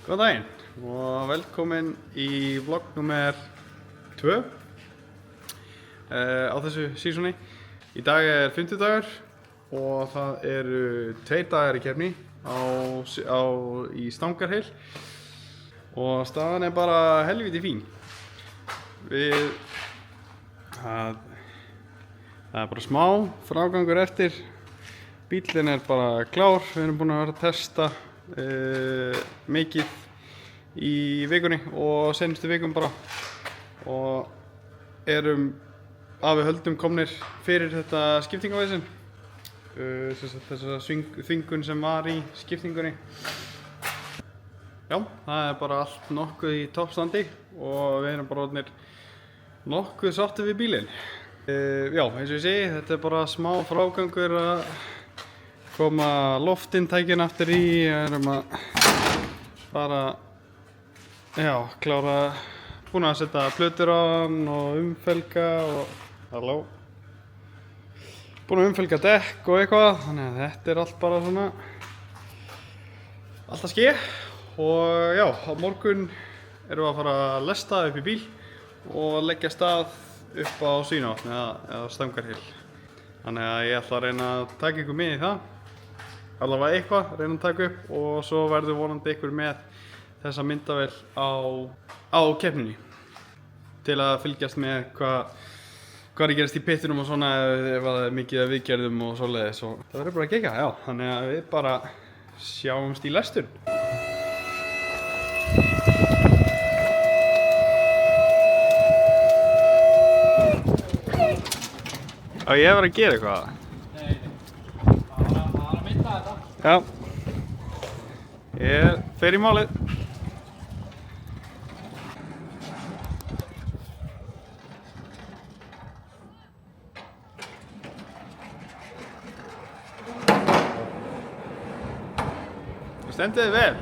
Góðan daginn og velkomin í vlogg nummer 2 á þessu sísoni. Í dag er 50 dagur og það eru 2 dagar í keppni í Stangarhyl og staðan er bara helviti fín. Það er bara smá frágangur eftir. Bíllinn er bara klár, við erum búin að vera að testa mikið í vikunni og senustu vikum bara og við höldum komnir fyrir þetta skiptingavesen, þessa þvingun sem var í skiptingunni. Já, það er bara allt nokkuð í toppstandi og við erum bara orðnir nokkuð sáttir við bílinn. Já, eins og ég segi, þetta er bara smá frágangur að koma loftintækin aftur í, erum að bara, klára, búin að setja plötur á hann og umfelga og, búin að umfelga dekk og eitthvað, þannig að þetta er allt bara svona, allt að ske. Og já, á morgun erum við að fara að lesta upp í bíl og leggja stað upp á Svínavatn eða Stangarhyl. Þannig að ég ætla að reyna að taka ykkur með í það. Allavega eitthvað, reyna að taka upp og svo verður vonandi ykkur með þessa myndavél á keppninni til að fylgjast með hvað er gerast í pittinum og svona ef það er mikið af viðgerðum og svoleiðis og það verður bara að gegja, já, þannig að við bara sjáumst í lestur. Á ég að vera að gera eitthvað? Já, ég fer í málið. Þú stendur þig vel.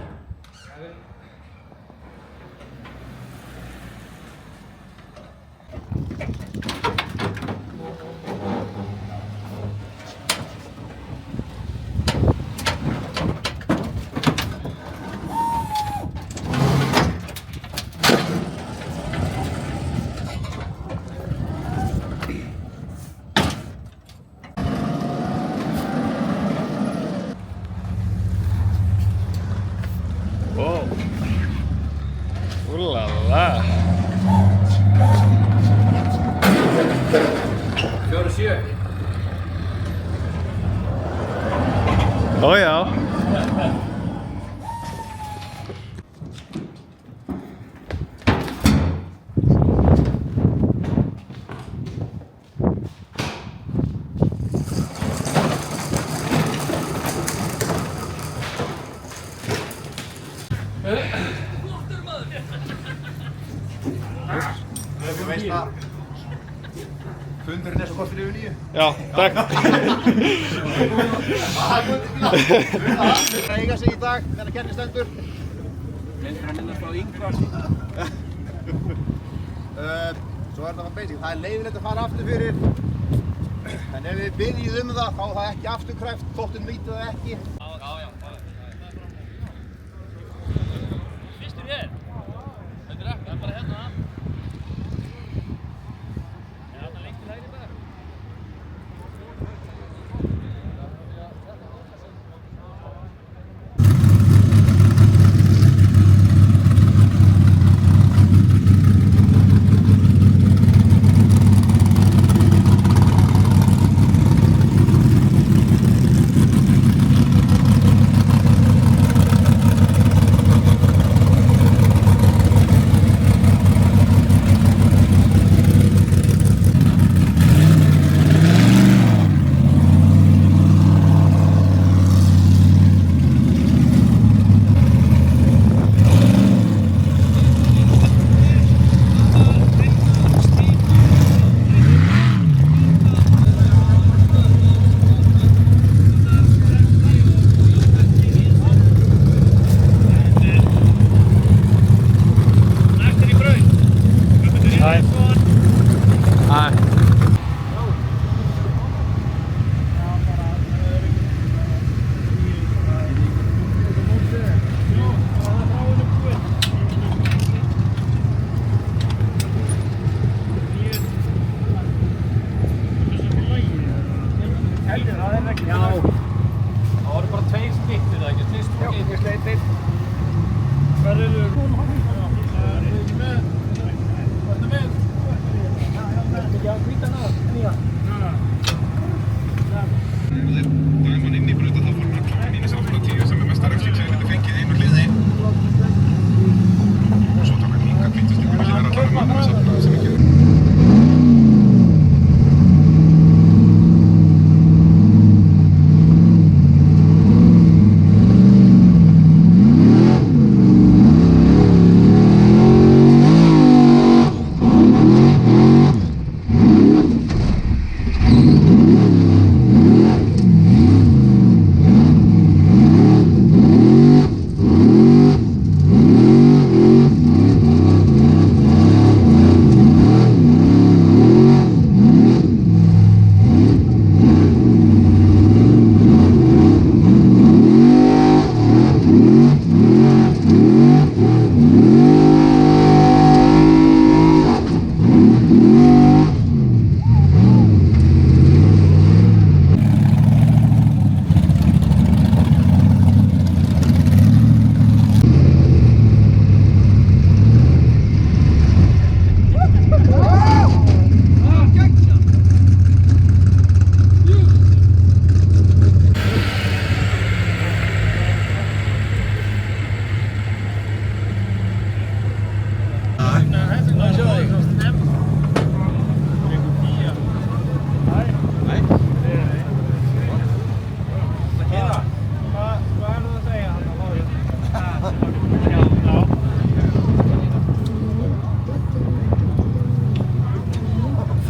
Wow. Úlala. 47. Ó já. Þú veist það, fundurinn er svo kortir yfir 9. Já, takk. Það er að eiga sig í dag þegar keppnin stendur. Gleymdur að minnast á Ingvar. Svo er það basic, það er leiðilegt að fara aftur fyrir. En ef við byrjum það, þá er það ekki afturkræft, þóttum nýta það ekki. Já. Fyrstur hér? Þetta er ekki, það er bara hérna.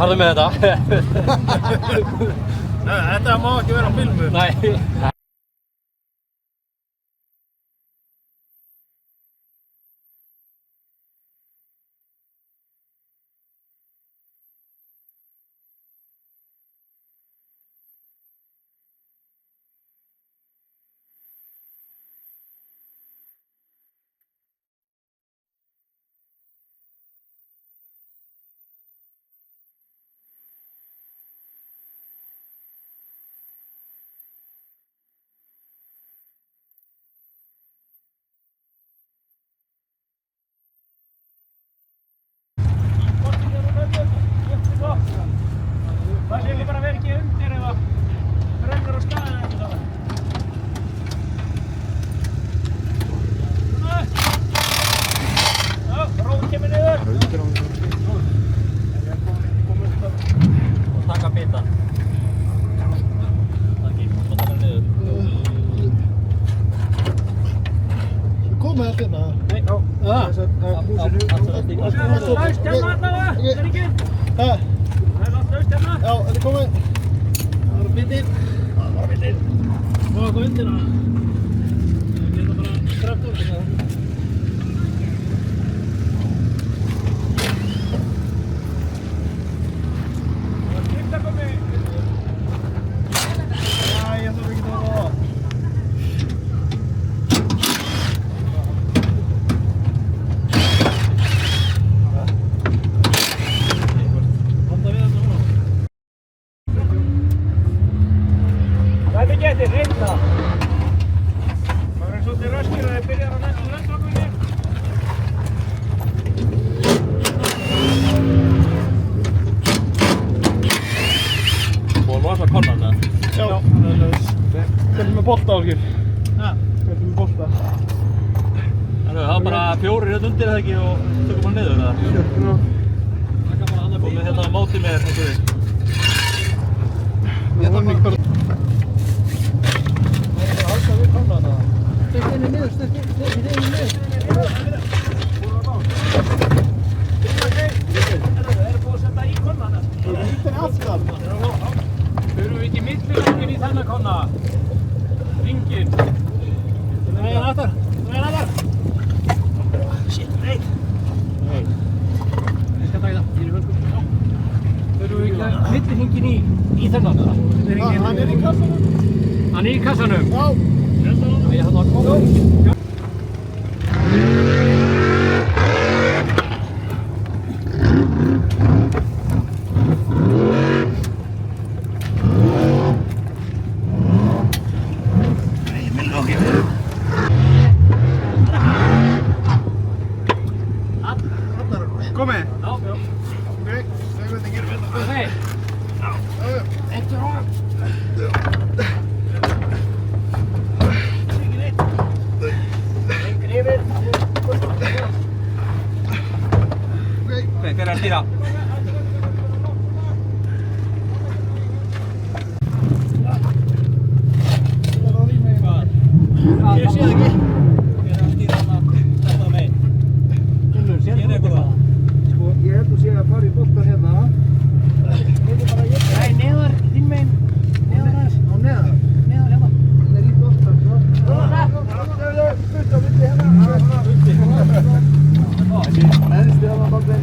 Farðu með þetta. Nei, þetta má ekki vera á filmu. Nei. Það sé bara að vera ekki undir ef að brennur á staðinu eftir það. Svona. Já, róð kemur niður. Og taka bita. Það kemur svo taka niður. Komið að finna það? Nei, já. Það er alltaf laust hérna allavega, það er ekki? Það Það er alltaf laust hérna. Já, er þið komið? Það var bitið. Það var bitið. Og eitthvað undir það. Það geta bara skrapt úr þetta. Það var skipt að komi. Já, ég ætlum ekki að vera það. Hvað er getið? Reynda! Það er svolítið röskir að þið byrjar á næstu löndvakunni. Og losa konnan það. Já, það er laus. Hvernig með bolta, Ásgeir? Hvernig með bolta? Það var bara 4 hérna undir eða ekki og tökum hann niður eða? Já. Komið hérna á móti mér eins og því. Ég þarf ekki bara... Stekk henni niður, stekk henni niður. Það er búið að setja í konnana. Það er lítið aftan. Þurfum við ekki millilangin í þennan konna? Ringin. Nei, hann aftar. Nei, hann aftar. Shit, nei. Ég skal taka það. Ég er völkum. Þurfum við ekki að millilangin í þennan? Hann er í kassanum. Hann er í kassanum? Já. Ég hann að koma. Komið. Já. Ok, segðu hvernig gerum við þetta. Nei. Eittu á. Lengur yfir. Hver er að stýra? Ég sé það ekki. Hver er að stýra þetta megin? Sér eitthvað það? Sko, ég held að sé að fara í boltan hérna. Nei, neðar, þín megin. Neðar aðeins. Á neðar. Neðar hérna. Hann er í boltan, svo. Neðstu hérna boltan.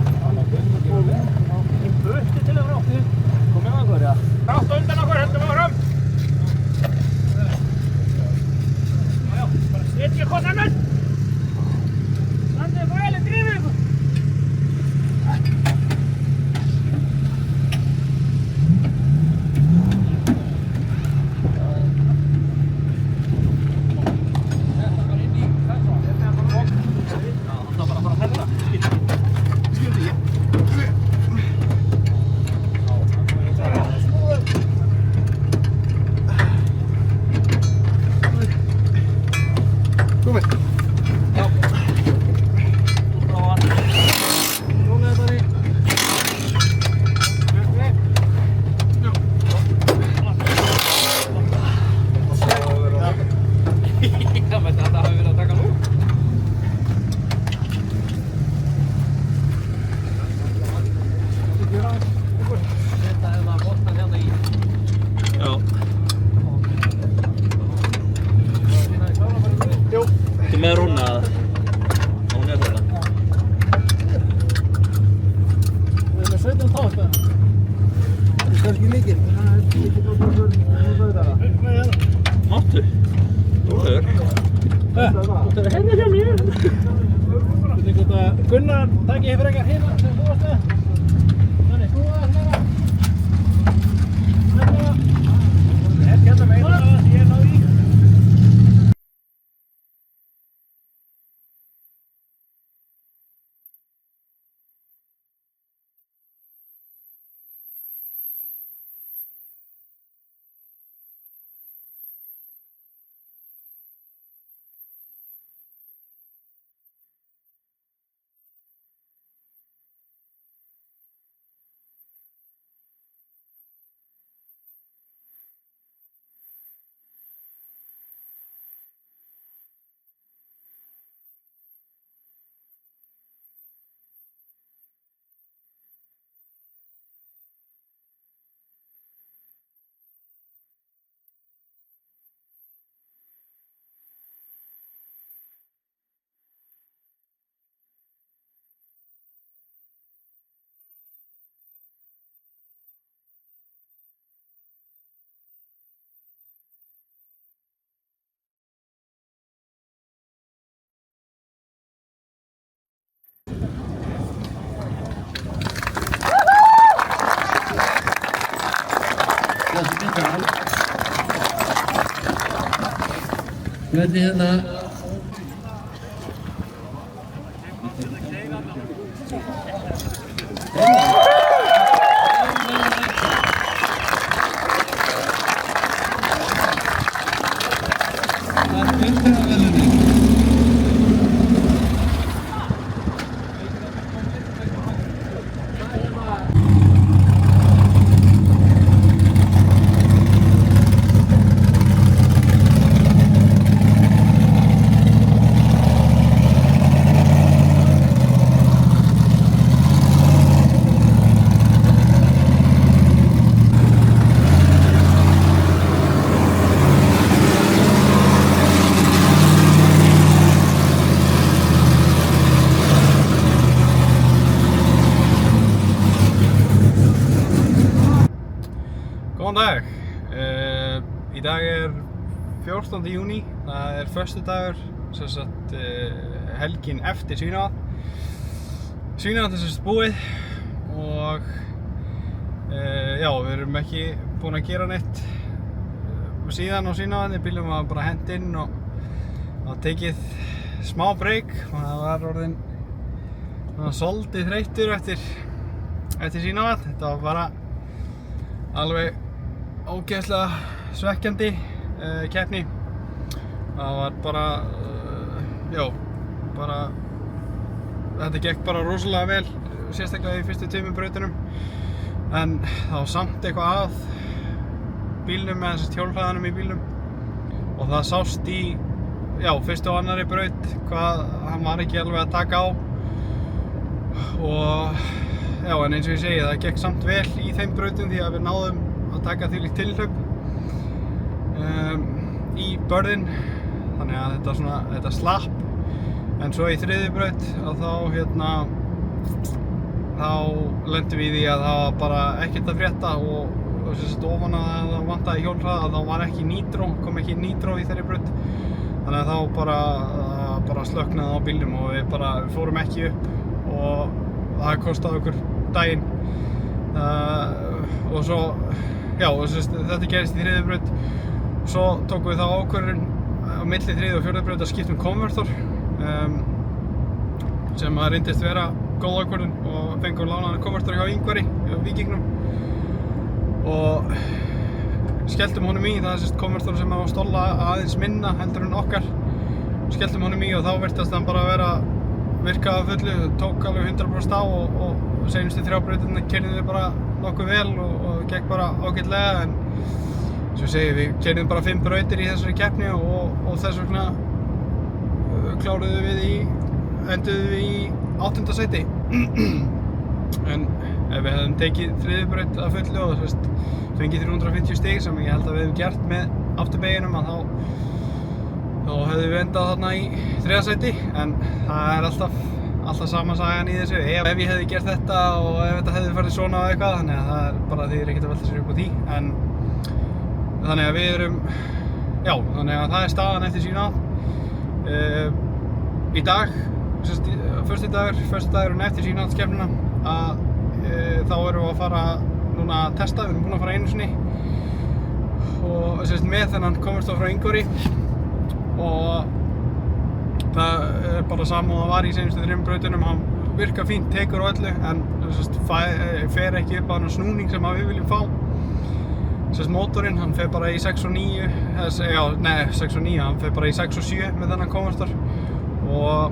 Gunnar, takk ég frekar hérna sem þú varst með. Þannig, snúa það hérna. Hérna meira að ég náði í. Hvernig hérna? Góðan dag. Í dag er 14. júní, það er föstudagur, sem sagt helgin eftir Svínavatn. Svínavatn er sem sagt búið og já, við erum ekki búin að gera neitt síðan á Svínavatni. Bílum var bara hent inn og það tekið smá break. Það var orðinn svolítið þreyttur eftir Svínavatn. Þetta var bara alveg ógeðslega svekkjandi keppni. Það var bara, já, bara, þetta gekk bara rosalega vel, sérstaklega í fyrstu tveimur brautunum. En það var samt eitthvað að bílnum, eða þessast hjólhraðanum í bílnum. Og það sást í, já, fyrstu og annarri braut hvað hann var ekki alveg að taka á. Og já, en eins og ég segi, það gekk samt vel í þeim brautum því að við náðum að taka þvílíkt tilhlaup í börðin. Þannig að þetta slapp. En svo í þriðju braut að þá lendum við í því að það var bara ekkert að frétta og sem sagt ofan að það vantaði hjólhraða, þá var ekki nýtró, kom ekki nýtró í þeirri braut. Þannig að þá bara slöknaði á bílnum og við fórum ekki upp og það kostaði okkur daginn. Og svo, já, þetta gerist í þriðju braut. Svo tókum við þá ákvörðun á milli þriðju og fjórðu braut að skipta um konvertor sem að reyndist vera góð ákvörðun og fengum lánaðan konvertor hjá Ingvari, hjá Víkingnum og skelltum honum í. Það er konvertor sem á að stóla aðeins minna heldur en okkar. Skelltum honum í og þá virtist hann bara vera virka að fullu, tók alveg 100% á og seinustu 3 brautirnar keyrðum við bara nokkuð vel og gekk bara ágætlega. En svo segir við keyrðum bara 5 brautir í þessari keppni og þess vegna enduðum við í 8. sæti. En ef við hefðum tekið þriðju braut að fullu og fengið 350 stig sem ég held að við hefum gert með afturbeginum, að þá hefðum við endað þarna í 3. sæti. En það er alltaf sama sagan í þessu. Ef ég hefði gert þetta og ef þetta hefði farið svona og eitthvað, þannig að það er bara því ekkert að velta sér upp á því. En þannig að við erum, já, þannig að það er staðan eftir Svínavatn. Í dag, föstudagurinn eftir síðanhaldskeppnina að þá erum við að fara núna að testa, við erum búin að fara einu sinni og með þennan Convertor frá Ingvari og það er bara sama og það var í seinustu 3 brautunum, hann virkar fínt, tekur á öllu en fer ekki upp á þennan snúning sem við viljum fá. Mótorinn, hann fer bara í 6 og 9, 6 og 9, hann fer bara í 6 og 7 með þennan Convertor og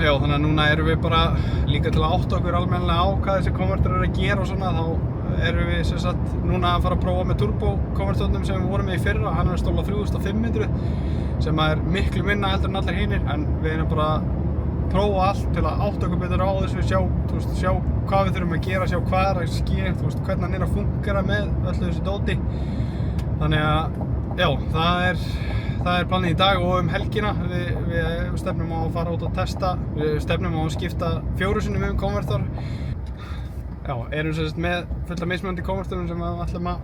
já, þannig að núna erum við bara líka til að átta okkur almennilega á hvað þessi Convertor að gera og svona, þá erum við núna að fara að prófa með turbo-konvertornum sem við vorum með í fyrra. Hann er stólað 3500 sem er miklu minna heldur en allir hinir en við erum bara að prófa allt til að átta okkur betur á þessu, sjá hvað við þurfum að gera, sjá hvað er að ske, hvernig hann er að fungera með öllu þessu dóti. Þannig að já, það er planið í dag og helgina. Við stefnum á að fara út og testa, við stefnum á að skipta 4 sinnum konvertor. Já, erum með fullt af mismunandi konvertorum sem við ætlum að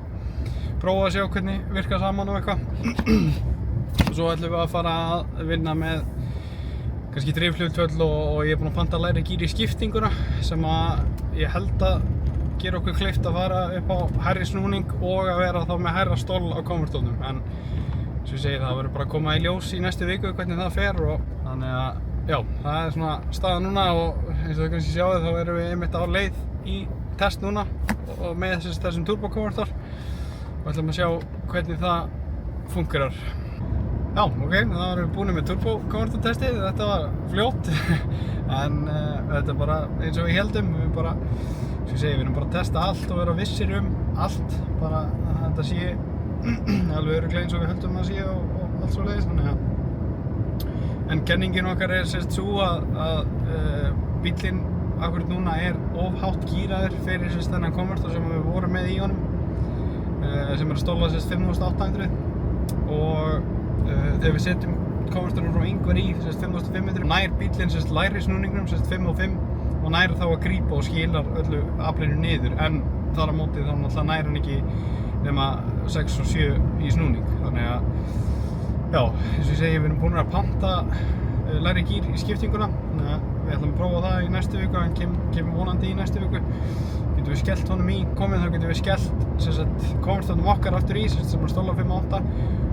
prófa að sjá hvernig virka saman og eitthvað. Og svo ætlum við að fara að vinna með kannski drifhljóðtöll og ég er búinn að panta læri gír í skiptinguna sem að ég held að gera okkur kleift að fara upp á hærri snúning og að vera þá með hærra stól á konvertornum. En eins og ég segi, það verður bara að koma í ljós í næstu viku hvernig það fer og þannig að já, það er svona staðan núna og eins og þau kannski sjáðu þá erum við einmitt á leið í test núna og með þessum turbo-konvertor og ætlum að sjá hvernig það fungerar. Já, ok, þá erum við búin með turbo-konvertor-testið, þetta var fljótt en þetta er bara eins og við heldum, við bara, eins og ég segi, við erum bara að testa allt og vera vissir allt, bara að þetta sé alveg örugglega eins og við höldum að sé og allt svoleiðis, þannig að en kenningin okkar er sú að bíllinn akkurat núna er of hátt gíraður fyrir þennan konvertor sem við vorum með í honum sem er að stóla 5800 og þegar við setjum konvertorinn frá Ingvar í 5500 nær bíllinn lægri snúningnum 5 og 5 og nær þá að grípa og skilar öllu aflinu niður en þar á móti þá náttúrulega nær hann ekki nema 6 og 7 í snúning. Þannig að já, eins og ég segi, við erum búin að panta lægri gír í skiptinguna þannig að við ætlum að prófa það í næstu viku, hann kemur vonandi í næstu viku. Getum við skellt honum í, þá getum við skellt konvertornum okkar aftur í sem er stóla 5.8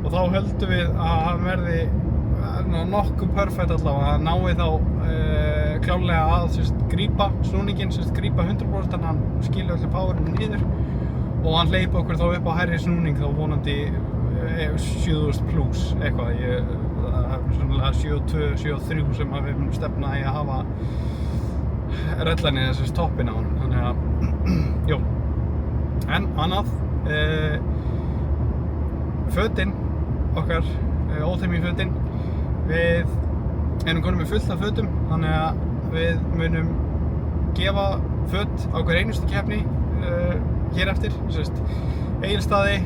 og þá höldum við að hann verði nokkuð perfekt allavega, að nái þá klárlega að grípa snúninginn, grípa 100% þannig að hann skilur öllu powerinu niður og hann hleypa okkur þá upp á hærri snúning þá vonandi 7000 plus eitthvað, það er svona 72, 73 sem við erum stefnað í að hafa rellanið toppinn á honum, þannig að jú, en annað fötin okkar, óþemjufötin, við erum konum með fullt af fötum þannig að við munum gefa föt á hver einustu keppni hér eftir, Egilsstaði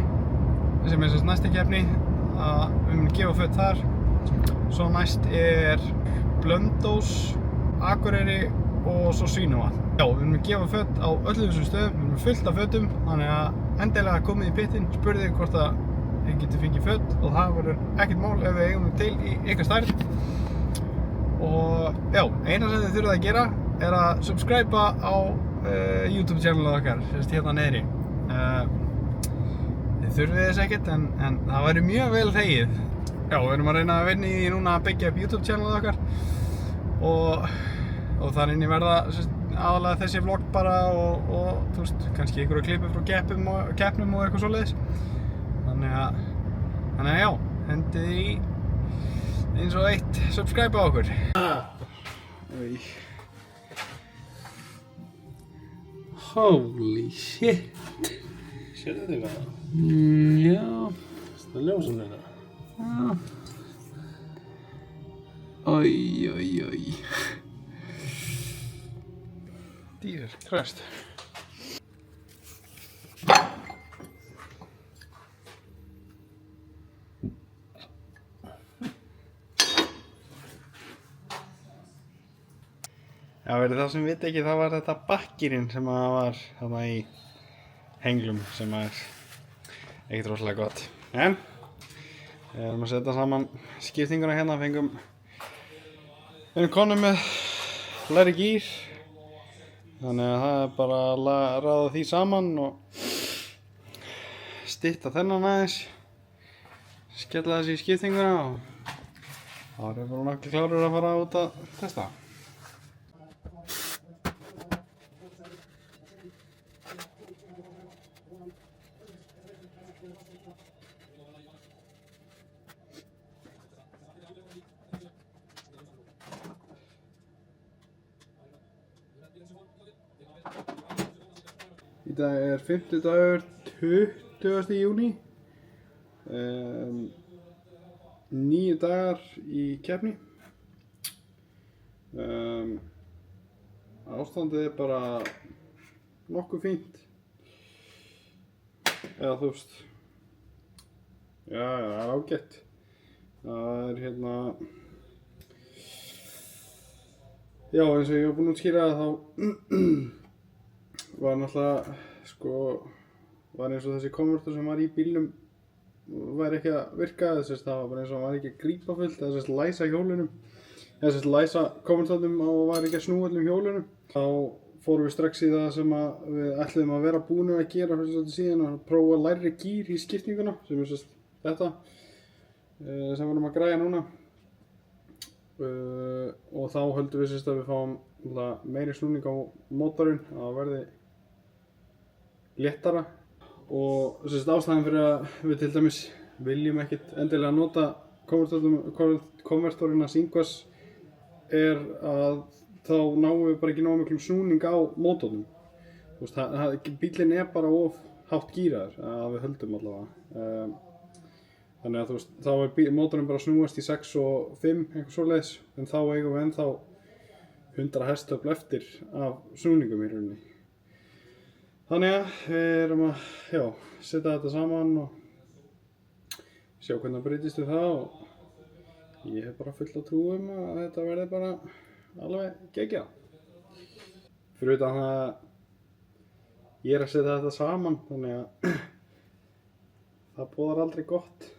sem er næsta keppni, að við munum gefa föt þar. Svo næst er Blöndós, Akureyri og svo Svínavatn. Já, við munum gefa föt á öllum þessum stöðum, við munum fullt af fötum, þannig að endilega komið í pittinn, spurðið hvort að þið getið fengið föt og það verður ekkert mál ef við eigum til í ykkar stærð. Og já, eina sem þið þurfið að gera er að subscriba á YouTube channelið okkar, hérna neðri. Þið þurfið þess ekkert en það væri mjög vel þegið. Já, við erum að reyna að vinna í því núna að byggja upp YouTube channelið okkar og þar inni verða aðalega þessi vlogg bara og þú veist, kannski einhverja klippur frá keppnum og eitthvað svoleiðis. Þannig að já, hendið í eins og eitt subscribe á okkur. Holy shit. Sérðu þig það? Já. Það er ljósum þetta. Já. Oj. Jesus Christ. Já, verið það sem við viti ekki, það var þetta bakkirinn sem var þarna í henglum sem er ekkert rosalega gott. En við erum að setja saman skiptinguna hérna, við erum konum með læri gír. Þannig að það er bara að raða því saman og stytta þennan aðeins. Skella þessi í skiptinguna og þá erum við bara nokkuð klárir að fara út að testa. Í dag er 5. dagur 20. júní. 9 dagar í keppni. Ástandið er bara nokkuð fínt. Eða þú veist. Já, það er ágætt. Það er hérna. Já, eins og ég var búinn að útskýra þá var náttúrulega, var eins og þessi konvertur sem var í bílnum væri ekki að virka, það var bara eins og hann var ekki að grípa fullt, eða læsa hjólunum, eða læsa konvertornum og var ekki að snúa öllum hjólunum. Þá fórum við strax í það sem við ætluðum að vera búin að gera fyrir svolítið síðan, að prófa lægri gír í skiptinguna, sem er þetta, sem við erum að græja núna. Og þá höldum við að við fáum meiri snúning á mótorinn, að það verði léttara. Og ástæðan fyrir að við til dæmis viljum ekkert endilega nota konvertorinn að Singwas er að þá náum við bara ekki nógu miklum snúning á mótornum. Bílinn er bara of hátt gíraður, að við höldum allavega. Þannig að þá er mótorinn bara að snúast í 6 og 5, eitthvað svoleiðis, en þá eigum við ennþá 100 hestöfl eftir af snúningum í rauninni. Þannig að við erum að setja þetta saman og sjá hvernig það breytist við það, og ég hef bara fullt af trú að þetta verði bara alveg geggjað. Fyrir utan að ég er að setja þetta saman, þannig að það boðar aldrei gott.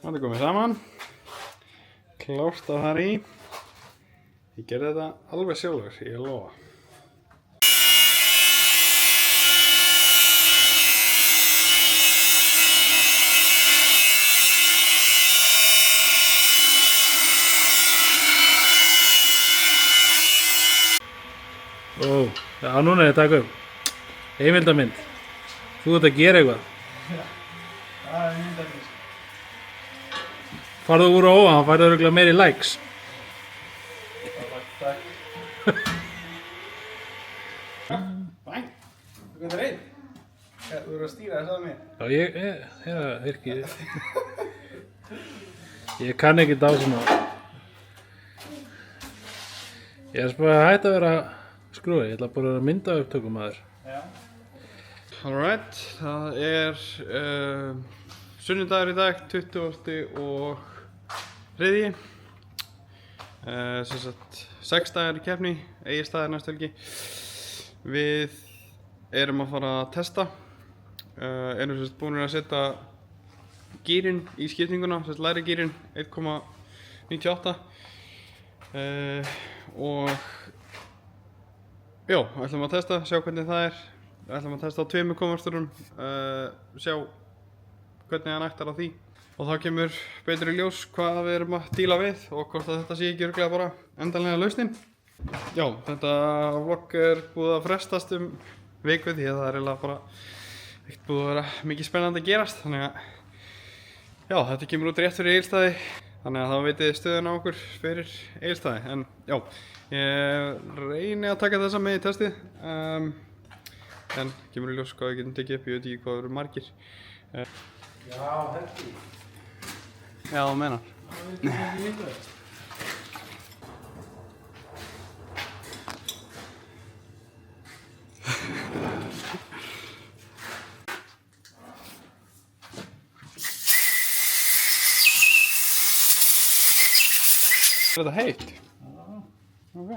Þetta er komið saman, klárt að fara í. Ég gerði þetta alveg sjálfur, ég lofa. Já, núna er ég að taka upp. Heimildamynd. Þú ert að gera eitthvað. Það er heimildamynd. Farðu úr á hann færðu örugglega meiri likes. Takk. Bæn, þú getur einn. Þú verður að stýra þess að mér. Já, virkið. Ég kann ekkert á svona. Ég er bara hægt að vera skrúi, ég ætla bara að mynda upptökum aður. Já. Alright, það er sunnudagur í dag, 20. og 3. Sem sagt 6 dagar í keppni, Egilsstaðir næstu helgi. Við erum að fara að testa. Erum sem sagt búin að setja gírinn í skiptinguna, sem sagt læri gírinn 1,98. Og já, ætlum að testa, sjá hvernig það er. Ætlum að testa á 2 konvertorum, sjá hvernig hann ættar á því. Og þá kemur betur í ljós hvað við erum að díla við og hvort að þetta sé ekki örugglega bara endanlega lausnin. Já, þetta vlogg er búið að frestast viku því að það er eiginlega bara ekkert búið að vera mikið spennandi að gerast. Þannig að já, þetta kemur út rétt fyrir Egilsstaði. Þannig að þá vitið þið stöðuna á okkur fyrir Egilsstaði. En já, ég reyni að taka þessa með í testið. En kemur í ljós hvað við getum tekið upp, ég veit ekki hvað það eru margir. Já, Helgi. Já, þú menar. Það veit ekki eitthvað. Er þetta heitt? Já. Ok.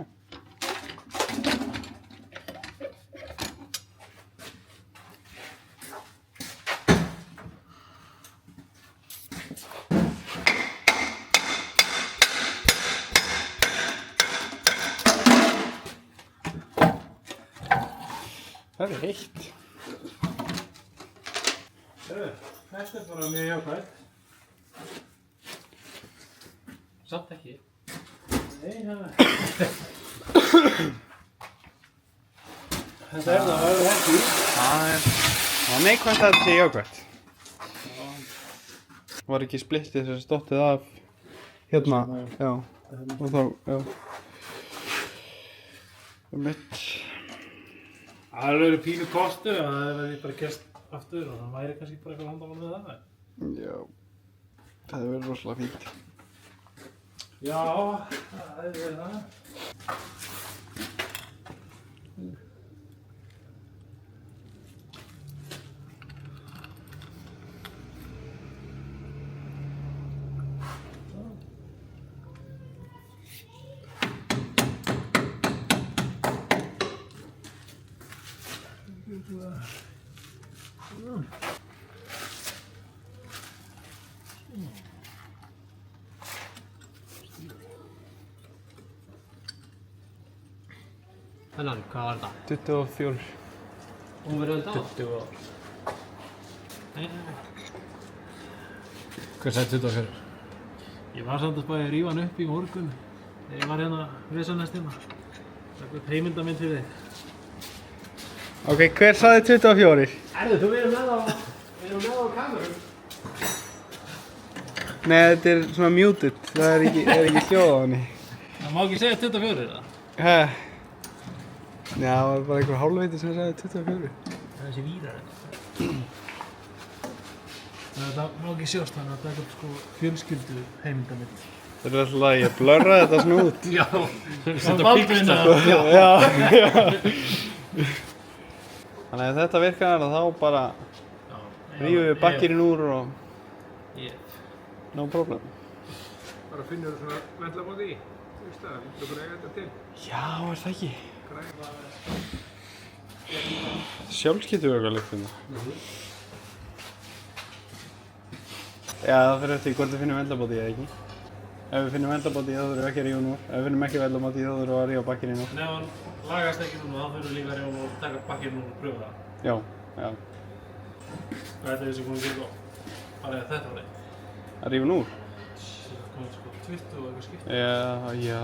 Það er heitt. Þetta bara mjög jákvæmt. Samt ekki. Nei, þetta það verður ekki. Það er neikvæmt að þetta sé jákvæmt. Var ekki splittið sem stóttið af hérna, já, og þá, já. Mitt. Það verður pínu kostur, það verður bara gerst aftur og það væri kannski bara eitthvað handamál með það. Já, það verður rosalega fínt. Já, það er það. Þennan, hvað var þetta? 24. Hún verður þetta á? 20 ár. Nei. Hvað sagði 24? Ég var samt að spæði að rífa hann upp í morgun þegar ég var hérna vesannestina. Takk upp heimildamind fyrir þig. Ok, hver sagði 24? Erðu, þú verður með á kamerum. Nei, þetta er svona muted, það er ekki hljóð á henni. Það má ekki segja 24 eða? Hæ? Já, það var bara einhver hálfviti sem sagði 24. Það er þessi vírar þetta. Það má ekki sjást þannig að taka upp sko fjölskyldu heimildamind. Það er alltaf að ég blurra þetta svona út. Já, það er Baldvin að... Já. Þannig að þetta virkar þá bara rífum við bakkirinn úr og no problem. Bara finnur þú svona vendlabóti í? Þú veist það, þú bara eiga þetta til. Já, er það ekki? Sjálfskiptuvökulykt hérna. Já, það fyrir eftir hvort við finnum vendlabóti eða ekki. Ef við finnum vendlabóti þá þurfum við ekki að rífa hún úr. Ef við finnum ekki vendlabóti þá þurfum við að rífa bakkirinn úr. Ef hann lagast ekki núna þá þurfum við líka að rífa og taka bakkirinn úr og pröfa það. Já, já. Hvað er þessi komið til og bara þetta var Að rífa hún úr? komið sko 20 og eitthvað skipt. Já,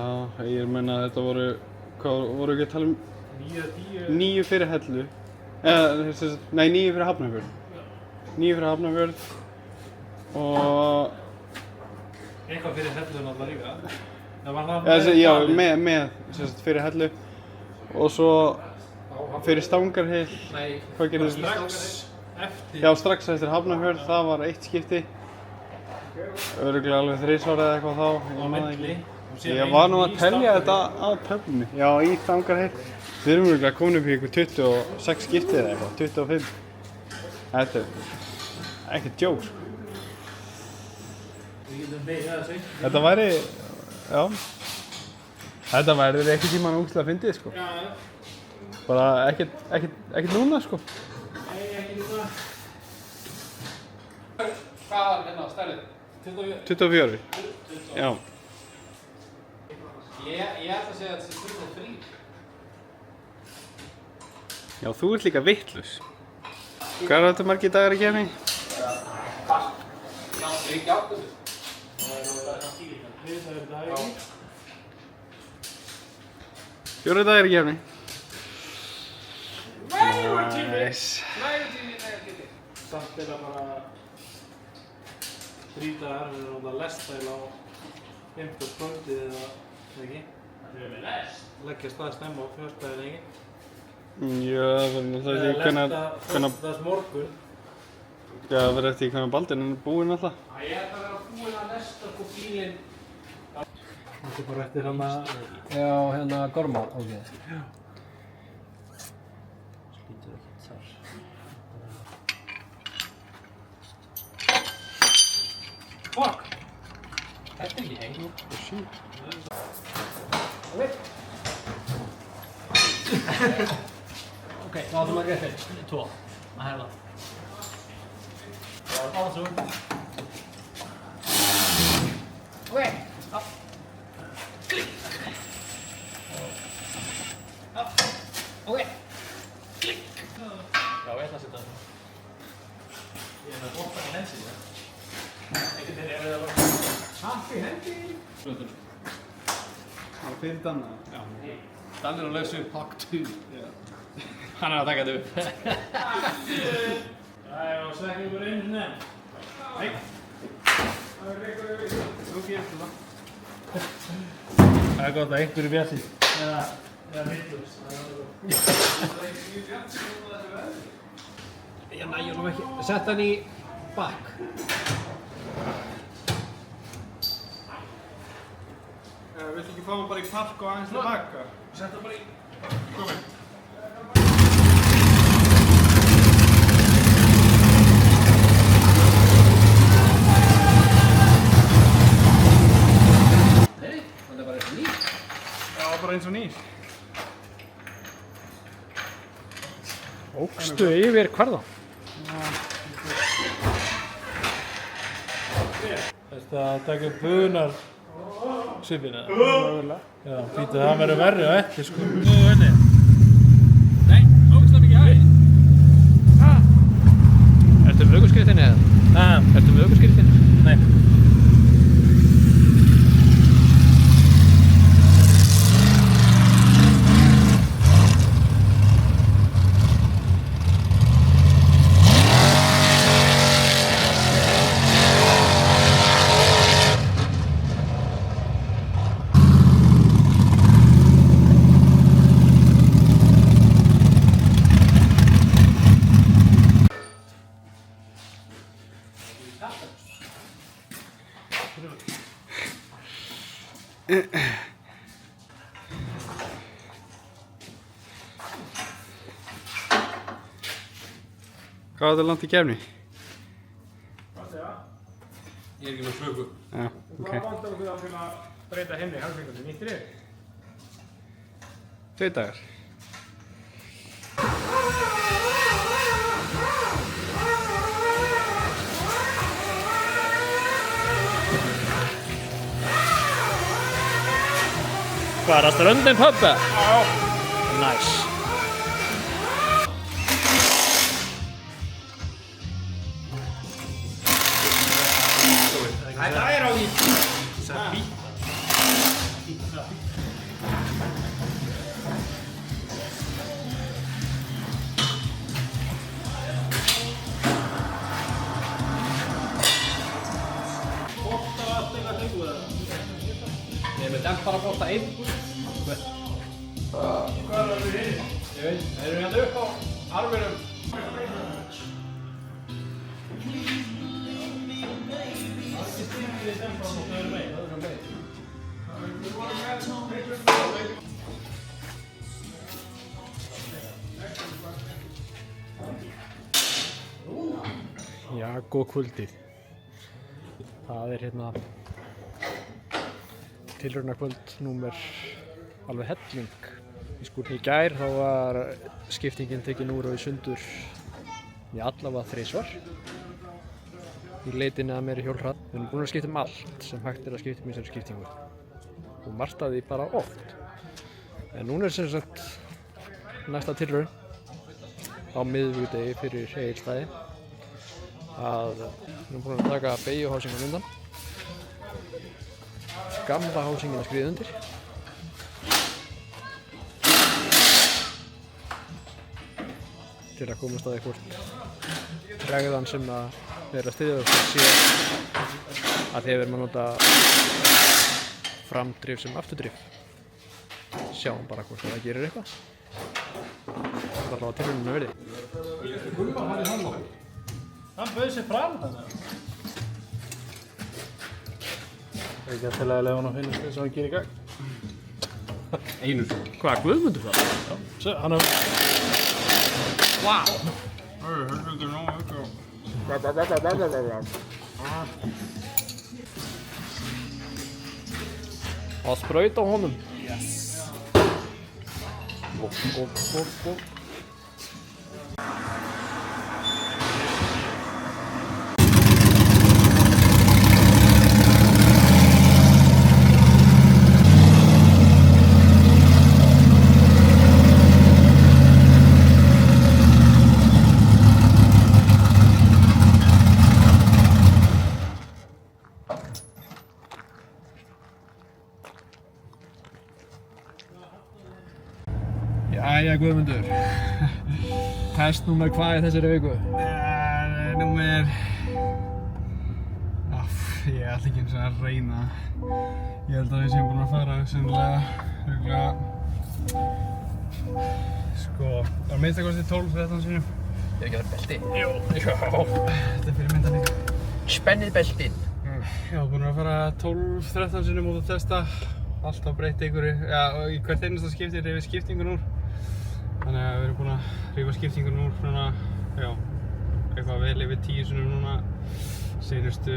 ég meina að þetta voru, hvað voru ekki að tala um? 9 fyrir Hellu. Nei, 9 fyrir Hafnarfjörð. 9 fyrir Hafnarfjörð og... Eitthvað fyrir Hellu náttúrulega líka. Það var það Já, með fyrir Hellu og svo fyrir Stangarhyl. Nei, Hvað gerðist? strax eftir. Já, strax eftir Hafnarfjörð, það var 1 skipti. Örugglega alveg 3 ára eða eitthvað þá, ég man það ekki. Ég var nú að telja þetta að töflunni. Já, í Stangarhyl. Við erum örugglega komin upp í ykkur 26 skipti eða eitthvað, 25. Þetta er ekkert djók, sko. Við getum beigð það þessu. Þetta væri, já. Þetta væri ekkert tímann ógeðslega fyndið, sko. Já. Bara ekkert núna, sko. Nei, ekki núna. Hvað var hérna stærðið? 24. Já. Ég ætla að segja að þetta sé 23. Já, þú ert líka vitlaus. Hvað er þetta margir dagar í keppni? Já, ekki áttum. Við það er dag. 4 dagar í keppni. Nægur tími. Nice. Samt er það bara... 3 dagar, við erum að lestæla á 5. kvöldið eða ekki. Við erum með lest? Leggja stað snemma á 1. daginn ekki. Já, það er ekki hvernig... Föstudags morgun. Já, það verður eftir hvernig Baldvin er búinn alltaf. Ég ætla að vera búinn að lesta sko bílinn. Þetta er bara eftir hana... Já, hérna Gorma, ok. Já. Slítur ekki þar. Fuck! Þetta er ekki heim. Ok, þá ætlum að greiða fyrir. 2. Að herða. Alls upp. Ok. Upp. Klikk. Upp. Ok. Klikk. Já, ég ætla að setja það. Ég er með bóttan í hendinni. Ekkert þegar ég er að happy hendi. Það er fyrir Danna. Já. Dan er að lausa upp Pakk 2. Hann er að taka þetta upp. Það er á svekkingur einu nefn. Nei. Það er eitthvað við. Nú gerst þú það. Það er gott að einhverju bjassi. Eða vittlust. Ég næ honum ekki. Sett hann í bakk. Viltu ekki fá hann bara í park og aðeins tilbaka? Sett hann bara í... Komið. Bara eins og nýr. Ókstu yfir hvarða? Þetta að taka upp bunar svipina. Já, býta það verður verri á eftir sko. Nú, hérna. Nei, ógeðslega mikið hæg. Ertu með ökuskírteinni eða? Ertu með ökuskírteinni? Nei. Hvað var þetta langt í kefni? Ég er ekki með slöku. Já, ok. Hvað vantar þú til að breyta henni halvfingur? Nýttir yfir? 2 dagar. Hvað er það ströndin pubba? Já. Nice. Það er á því. Það er bíta. Bóttar allt eitthvað hlutu það. Ég er með dempara bótta 1. Hvað er það fyrir hinn? Ég veit, þeir eru hérna upp á arminum. Já, góð kvöldið. Það er hérna tilraunakvöld númer alveg helling í skúrni. Í gær þá var skiptingin tekin úr og í sundur í allavega 3 svar. Í leitinni að meiri hjólhratt. Við erum búin að skipta allt sem hægt er að skipta í þessari skiptingu. Og margt af því bara oft. En núna er sem sagt næsta tilraun á miðvikudegi fyrir Egilsstaði. Við erum búin að taka beygjuhásinguna undan. Gamla hásingina skriða undir. til að komast að eitthvað bregðan sem að vera að styðja og sé að þeir verðum að nota framdrif sem afturdrif. Sjáum bara hvort það gerir eitthvað. Það er allavega tilraunina verið. Gumma var í handlóð. Hann bauð sér fram þannig. Það er ekki að til að lega hann að finnast þess að hann gerir í gang. Einu sinni. Hvað, Guðmundur það? Já, svo hann hafði... Vá! Hörðu ekki nóg ekki. Að sprauta á honum. Jæja Guðmundur, testnúmer hvað í þessari viku? Númer... Ég ætla ekki eins og að reyna. Ég held að við séum búin að fara sennilega sko, að minnstakosti 12-13 sinnum. Ég ekki að það belti? Jú. Já. Þetta er fyrir myndan líka. Spennið beltin. Já, búin að fara 12-13 sinnum út að testa. Alltaf breytt einhverju. Já, og í hvert einasta skipti er yfir skiptingun úr. Þannig að við erum búin að rífa skiptingun úr svona, já, eitthvað vel yfir 10 sinnum núna. Seinustu...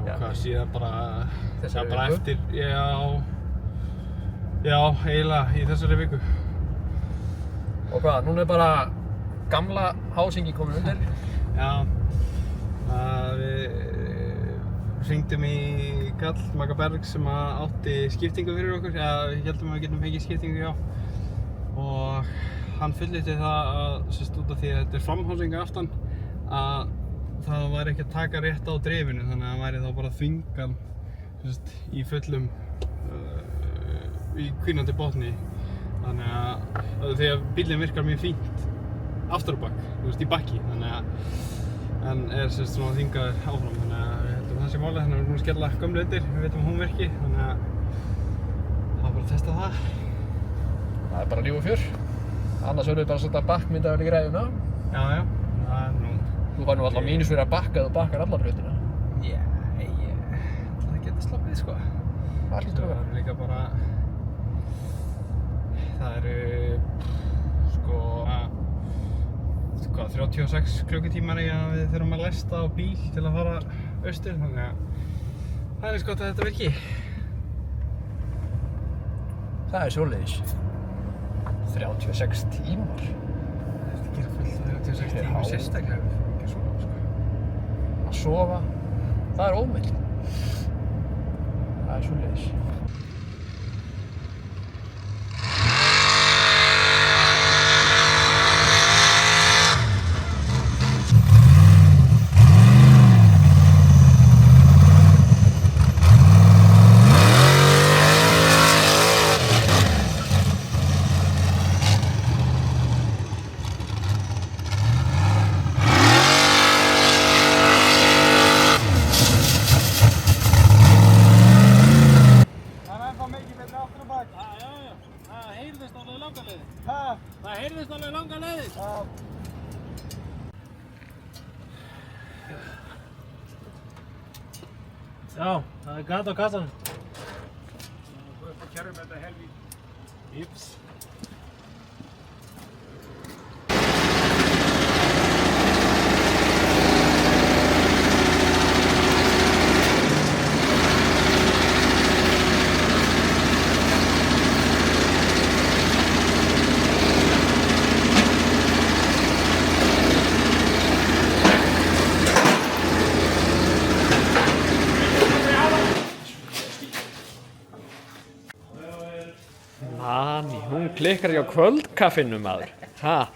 Hvað síðan bara... Þessari bara viku? eftir, já, eiginlega í þessari viku. Og hvað, núna er bara gamla hásingi komin undir? Já, við hringdum í Karl Magga Berg sem átti skiptingu fyrir okkur. Já, við heldum að við getum fengið skiptingu, já. Og hann fullyrti það að, sérst út af því að þetta er framhásinga aftan, að það væri ekki að taka rétt á drifinu, þannig að það væri þá bara þvingan í fullum í hvínandi botni. Þannig að því að bíllinn virkar mjög fínt aftur á bak, í bakki, þannig að en er svona þvingaður áfram, þannig að við heldum það sé málið, þannig að við erum búin að skella gömlu undir, við veitum að hún virki, þannig að það var bara að testa það. Það er bara líf og fjör. Annars verður við bara að setja bakkmyndavél í græðuna. Já, það er nú... Þú var nú alltaf mínus fyrir að bakka eða bakkar allar hlutina. Já, það getur sloppið, sko. Það hlýtur að vera. Það er líka bara... Það eru... sko... 36 klukkutímar í að við þurfum að lesta á bíl til að fara austur, þannig að það er eins gott að þetta virki. Það er svoleiðis. 36 tímar. Þetta er ekki fullt 36 tímar sérstaklega. Ekki svona, sko. Að sofa, það er ómælt. Það er svoleiðis. Það heyrðist alveg langa leiðir. Já, það er gat á kassanum. Þú ert að kæra með þetta helvíð. Íps. Nani, hún klikkar ekki á kvöldkaffinu, maður. Ha?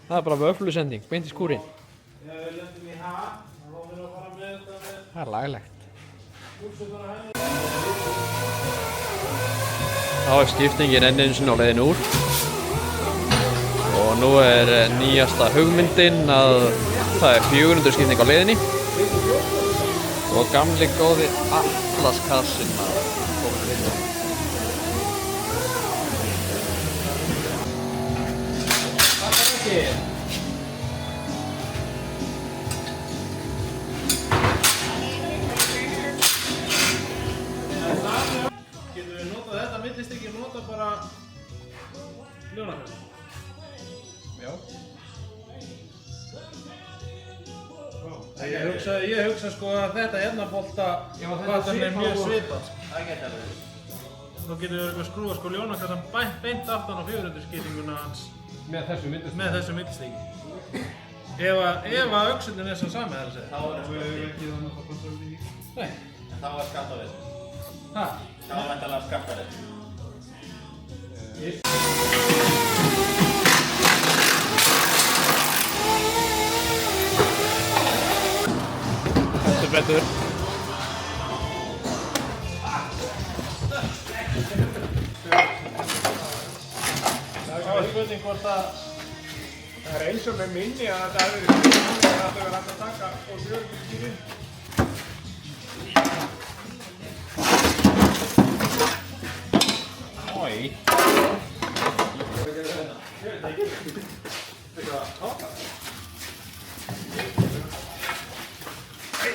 Það er bara vöflusending, beint í skúrinn. Það er laglegt. Þá er skiptingin enn einu sinni á leiðinu úr. Og nú er nýjasta hugmyndin að það er 400 skipting á leiðinni. Og gamli góði Atlas-kassinn að koma til inn. Getur við notað þetta millistykki og nota bara ljónakast? Já. Ég hugsa sko að þetta hérna bolta vatn er mjög svipað. Það geti alveg. Þá getur við eitthvað skrúa sko ljónakastan beint aftan á 400 skiptinguna hans Með þessu myndist. með þessu millistykki. Ef að öxullin er svo sami þar að segja. Þá er ekki þannig að passa við því. Nei. Þá er skattaveg. Hæ? Þá er væntanlega skattaveg. Heldur betur. Það er spurning hvort að Það er eins og með minni að þetta hefur verið fyrir að það verður hægt að taka og 400 skýrin.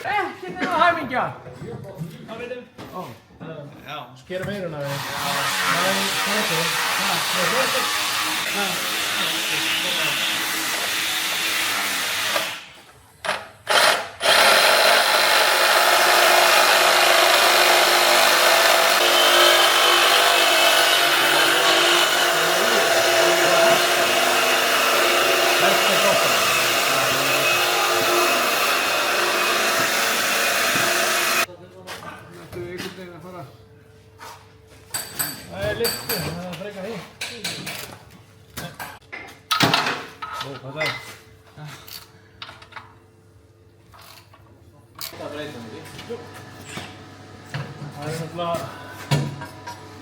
ekki neina hæmingja. Já, skera meiruna við. Það er lyftu, það er frekar því. Hvað er það? Það breytir mikið. Það er náttúrulega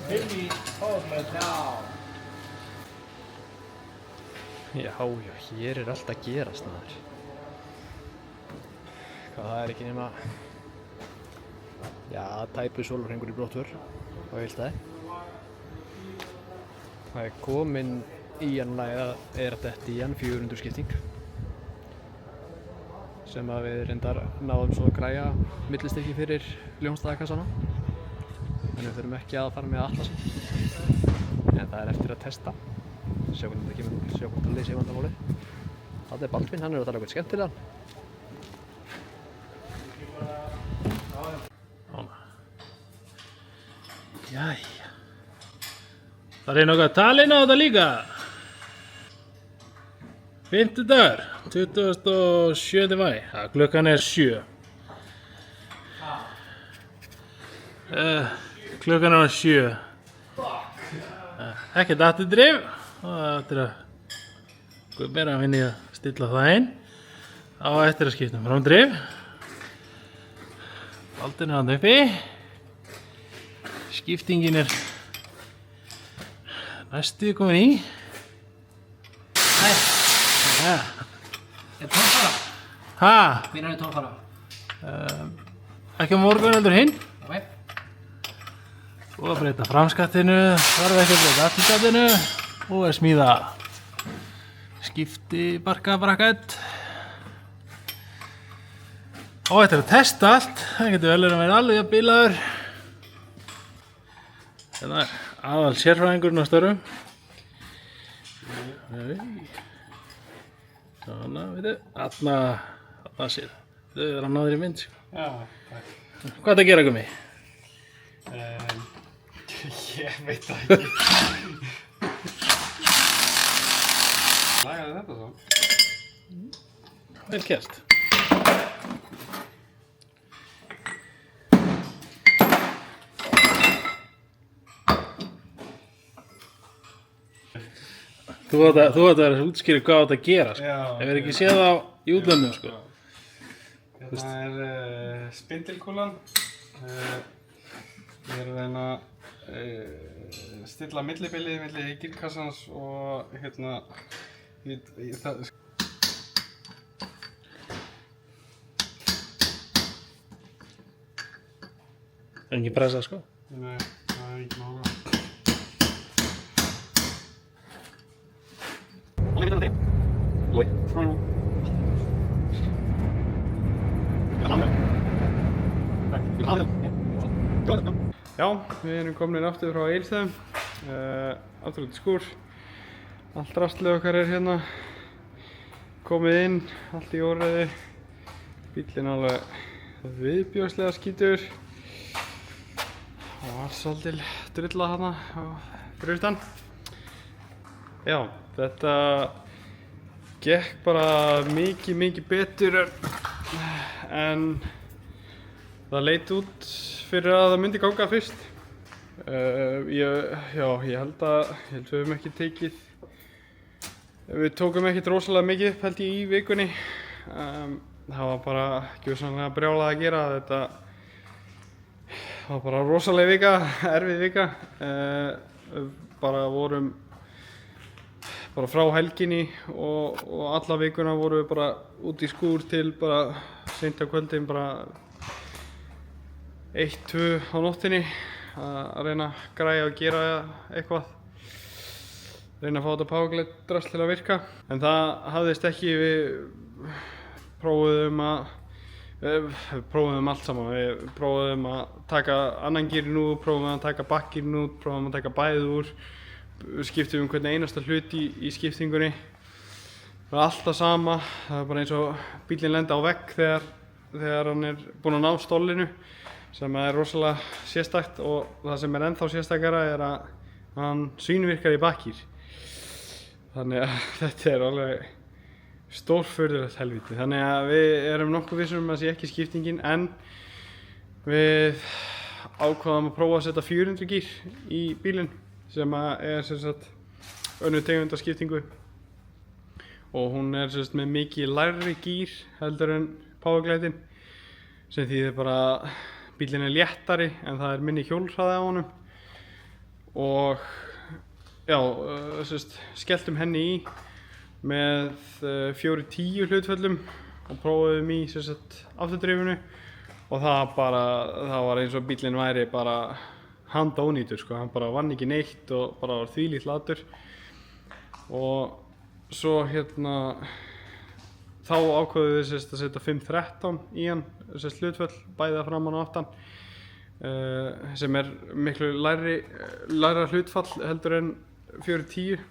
heim í powerplate. Já, hér er allt að gerast maður. Hvað það er ekki nema, já, tæpu sólarhringur í brottför á heilstæði. Það er komin í hann lagið að er þetta í hann 400 skipting sem að við reyndar náðum svo að græja millistykki fyrir ljónstæðakassana en við þurfum ekki að fara með Atlasin en það er eftir að testa sjá hvernig þetta kemur, sjá hvort það leysi vandamálið. Þetta er Baldvin, hann er að tala eitthvað skemmtilegan. Jæja. Það er nokkað talinn á þetta líka. 5. dagur, 27. maí. Ja, klukkan er 7. Klukkan er 7. Ekkert afturdrif. Það er að vera að vinna í að stilla það inn. Á eftir að skipta framdrif. Baldurinn er hann uppi. Skiptingin er næstu komin í. Nei, Ja. er tónfara? Ha? Hvenær er tónfara? Ekki á morgun heldur hinn. Ok. Og að breyta framskattinu, þarf ekki að breyta afturskattinu og að smíða skiptibarkabrakett. Og þetta er að testa allt, það getur vel verið að vera alveg að bílaður. Þetta er aðal sérfræðingurinn á störfum. Svona, veitu, þarna sér. Þetta er að náður í mynd, sko. Já, takk. Hvað er þetta að gera, Gummi? Ég veit það ekki. Lagaði þetta svo? Vel gert. Þú átt að vera að útskýra hvað átt að gera, sko. Já. Ef við ekki séð á í útlöndum, sko. Hérna er spindilkúlan Ég er að reyna að stilla millibilið milli gírkassans og hérna það. Engin pressa sko. Nei, það er ekki mála. Já, við erum komin aftur frá Egilsstöðum, aftur út í skúr. Allt rastlið okkar er hérna komið inn, allt í óreiði. Bíllinn alveg viðbjóðslega skítur. Það var svolítil drulla þarna fyrir utan. Já, þetta gekk bara mikið betur en það leit út fyrir að það myndi ganga fyrst. Ég held við tókum ekkert rosalega mikið upp held ég í vikunni. Það var bara gjörsamlega brjálað að gera. Þetta var bara rosaleg vika, erfið vika. Bara vorum frá helginni og alla vikuna vorum við bara út í skúr til bara seint á kvöldin, bara 1-2 á nóttinni að reyna að græja og gera eitthvað. Reyna að fá þetta powerglide drasl til að virka. En það hafðist ekki, við prófuðum allt saman. Við prófuðum að taka annan gírinn út, prófuðum að taka bakkgírinn út, prófuðum að taka bæðið úr, skiptum hvern einasta hlut í skiptingunni. Það var alltaf sama, það var bara eins og bíllinn lendi á vegg þegar hann er búinn að ná stólinu, sem er rosalega sérstakt, og það sem er ennþá sérstakara er að hann svínvirkar í bakkgír. Þannig að þetta er alveg stórfurðulegt helvíti. Þannig að við erum nokkuð vissum að það sé ekki skiptingin, en við ákváðum að prófa að setja 400 gír í bílinn, sem er sem sagt önnur tegund af skiptingu. Og hún er sem sagt með mikið lægri gír heldur en powerglideinn, sem þýðir bara að bíllinn er léttari en það er minni hjólhraði á honum. Og já, skelltum henni í með 410 hlutföllum og prófuðum í afturdrifinu, og það var eins og bíllinn væri bara handónýtur sko. Hann bara vann ekki neitt og bara var þvílíkt latur. Og svo þá ákváðum við að setja 513 í hann, hlutföll bæði að framan og aftan, sem er miklu lægra hlutfall heldur en 410,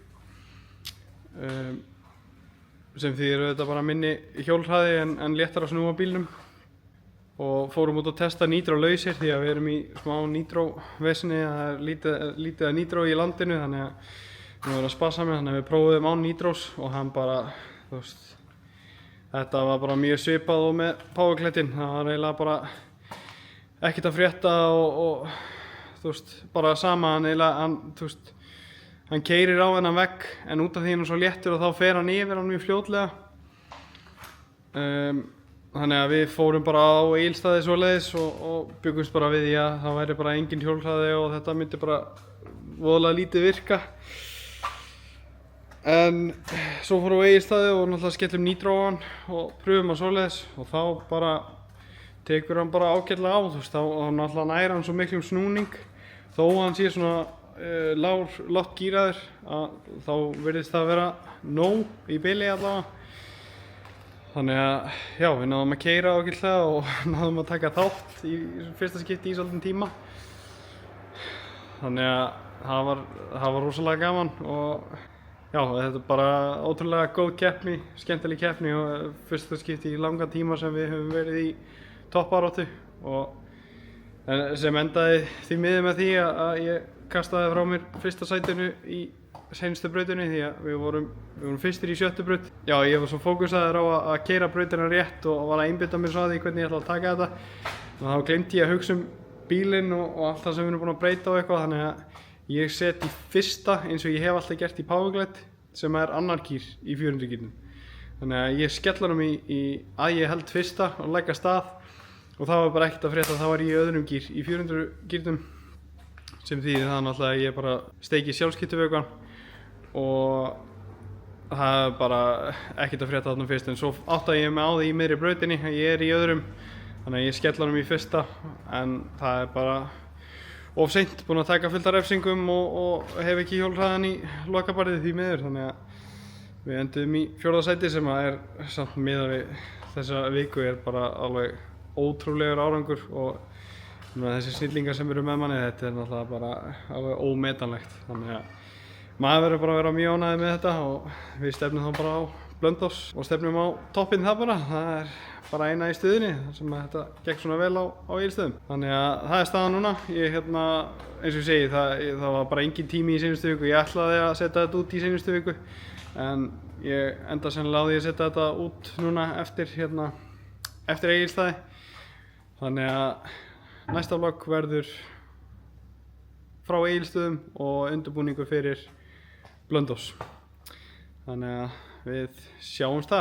sem þýðir þetta bara minni hjólhraði en léttar að snúa bílnum. Og fórum út að testa nýtró-lausir, því að við erum í smá nýtró-vesinni. Það er lítið að nýtró í landinu, þannig að við verðum að spasa með, þannig að við prófuðum án nýtrós, og hann bara, þetta var bara mjög svipað og með powerglideinn. Það var eiginlega bara ekkert að frétta og bara sama. Hann keyrir á þennan vegg, en út af því hann er svo léttur og þá fer hann yfir hann mjög fljótlega. Þannig að við fórum bara á Egilsstaði svoleiðis og byggumst bara við því að það væri bara engin hjólhraði og þetta myndi bara voðalega lítið virka. En svo fórum við á Egilsstaði og náttúrulega skellum nýtró á hann og pröfum hann svoleiðis, og þá bara tekur hann bara ágætlega á. Þá náttúrulega næra hann svo miklum snúning, þó hann sé svona lágt gíraður, þá virðist það vera nóg í bili allavega. Þannig að já, við náðum að keyra ágætlega og náðum að taka þátt í fyrsta skipti í svolítinn tíma. Þannig að það var rosalega gaman, og já, þetta er bara ótrúlega góð keppni, skemmtileg keppni, og fyrsta skipti í langan tíma sem við höfum verið í toppbaráttu, sem endaði því miður með því að ég kastaði frá mér fyrsta sætinu í seinustu brautinni, því að við vorum fyrstir í 7. braut. Já, ég var svo fókusaður á að keyra brautina rétt og var að einbeita mér svo að því hvernig ég ætla að taka þetta. Og þá gleymdi ég að hugsa bílinn og allt það sem við erum búin að breyta og eitthvað, þannig að ég set í fyrsta, eins og ég hef alltaf gert í powerglide, sem er annar gír í 400 gírnum. Þannig að ég skellar í að ég held fyrsta og legg af stað, og það var bara ekkert að frétta, þá var ég í öðrum gír, í 400 gírnum, sem þýðir það náttúrulega að ég bara steiki sjálfskiptuvökvann og það er bara ekkert að frétta þarna fyrst, en svo áttaði ég mig á því í miðri brautinni að ég er í öðrum, þannig að ég skell honum í fyrsta, en það er bara of seint, búinn að taka fullt af refsingum og hef ekki hjólhraðan í lokabarðið því miður, þannig að við endum í 4. sæti sem að er samt miðað við þessa viku er bara alveg ótrúlegur árangur og þessi snillingar sem eru með manni, þetta er náttúrulega bara alveg ómetanlegt, þannig að maður verður bara að vera mjög ánægður með þetta og við stefnum þá bara á Blönduós og stefnum á toppinn það bara. Það er bara eina í stuðinni þar sem þetta gekk svona vel á Egilsstöðum. Þannig að það er staðan núna. Ég eins og ég segi, það var bara engin tími í seinustu viku. Ég ætlaði að setja þetta út í seinustu viku en ég enda sennilega á því að setja þetta út núna eftir Egilsstaði. Þannig að næsta vlogg verður frá Egilsstöðum og undirbúningur fyrir Blönduós. Þannig að við sjáumst þar.